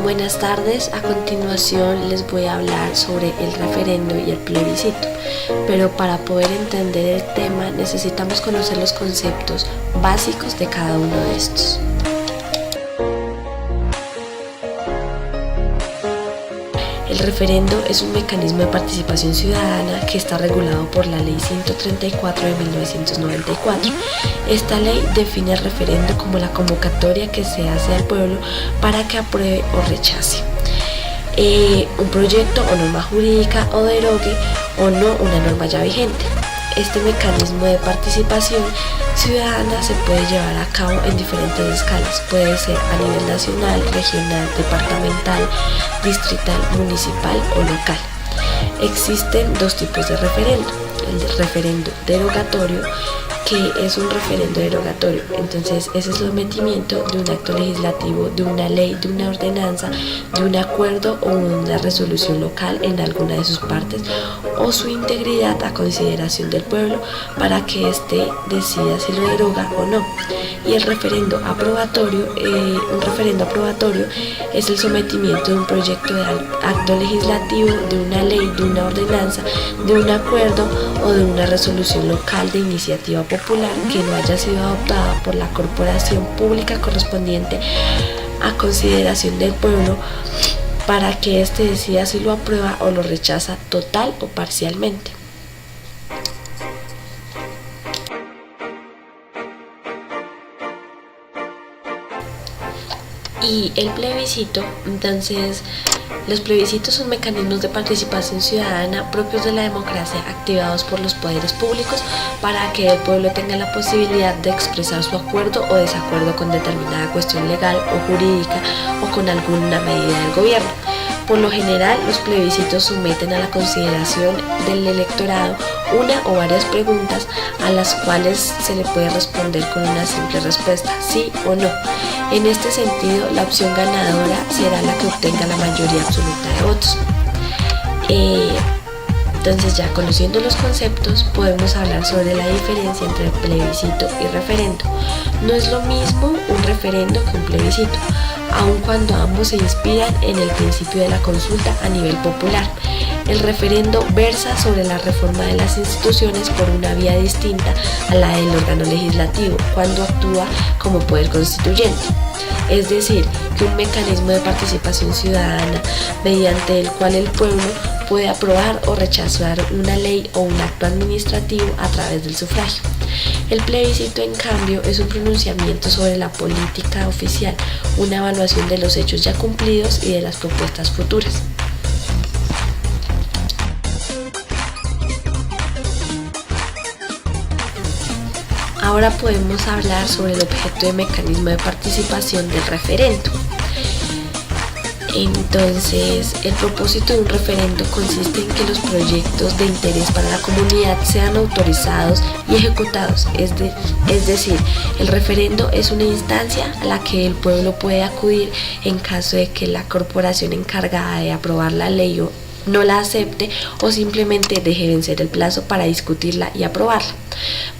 Buenas tardes, a continuación les voy a hablar sobre el referendo y el plebiscito, pero para poder entender el tema necesitamos conocer los conceptos básicos de cada uno de estos. El referendo es un mecanismo de participación ciudadana que está regulado por la Ley 134 de 1994. Esta ley define el referendo como la convocatoria que se hace al pueblo para que apruebe o rechace un proyecto o norma jurídica o derogue o no una norma ya vigente. Este mecanismo de participación ciudadana se puede llevar a cabo en diferentes escalas. Puede ser a nivel nacional, regional, departamental, distrital, municipal o local. Existen dos tipos de referendo. El referendo derogatorio, que es un referendo derogatorio. Entonces es el sometimiento de un acto legislativo, de una ley, de una ordenanza, de un acuerdo o una resolución local en alguna de sus partes o su integridad a consideración del pueblo para que éste decida si lo deroga o no. Y el referendo aprobatorio, un referendo aprobatorio es el sometimiento de un proyecto de acto legislativo, de una ley, de una ordenanza, de un acuerdo o de una resolución local de iniciativa popular que no haya sido adoptada por la corporación pública correspondiente a consideración del pueblo para que éste decida si lo aprueba o lo rechaza total o parcialmente. Y el plebiscito, entonces, los plebiscitos son mecanismos de participación ciudadana propios de la democracia activados por los poderes públicos para que el pueblo tenga la posibilidad de expresar su acuerdo o desacuerdo con determinada cuestión legal o jurídica o con alguna medida del gobierno. Por lo general, los plebiscitos someten a la consideración del electorado una o varias preguntas a las cuales se le puede responder con una simple respuesta, sí o no. En este sentido, la opción ganadora será la que obtenga la mayoría absoluta de votos. Entonces, ya conociendo los conceptos, podemos hablar sobre la diferencia entre plebiscito y referendo. No es lo mismo un referendo que un plebiscito, aun cuando ambos se inspiran en el principio de la consulta a nivel popular. El referendo versa sobre la reforma de las instituciones por una vía distinta a la del órgano legislativo cuando actúa como poder constituyente. Es decir, que un mecanismo de participación ciudadana mediante el cual el pueblo puede aprobar o rechazar una ley o un acto administrativo a través del sufragio. El plebiscito, en cambio, es un pronunciamiento sobre la política oficial, una evaluación de los hechos ya cumplidos y de las propuestas futuras. Ahora podemos hablar sobre el objeto de mecanismo de participación del referendo. Entonces, el propósito de un referendo consiste en que los proyectos de interés para la comunidad sean autorizados y ejecutados. Es decir, el referendo es una instancia a la que el pueblo puede acudir en caso de que la corporación encargada de aprobar la ley no la acepte o simplemente deje vencer el plazo para discutirla y aprobarla.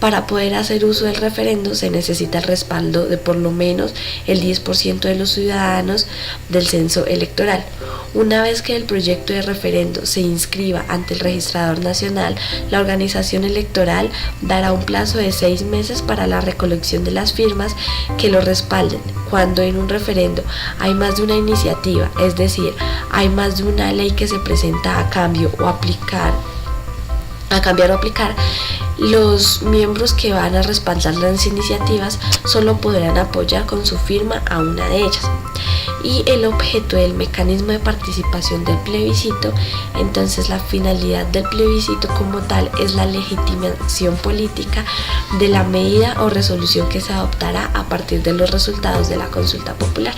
Para poder hacer uso del referendo se necesita el respaldo de por lo menos el 10% de los ciudadanos del censo electoral. Una vez que el proyecto de referendo se inscriba ante el registrador nacional, la organización electoral dará un plazo de 6 meses para la recolección de las firmas que lo respalden. Cuando en un referendo hay más de una iniciativa, es decir, hay más de una ley que se presenta a cambiar o aplicar, los miembros que van a respaldar las iniciativas solo podrán apoyar con su firma a una de ellas. Y el objeto del mecanismo de participación del plebiscito, entonces la finalidad del plebiscito como tal es la legitimación política de la medida o resolución que se adoptará a partir de los resultados de la consulta popular.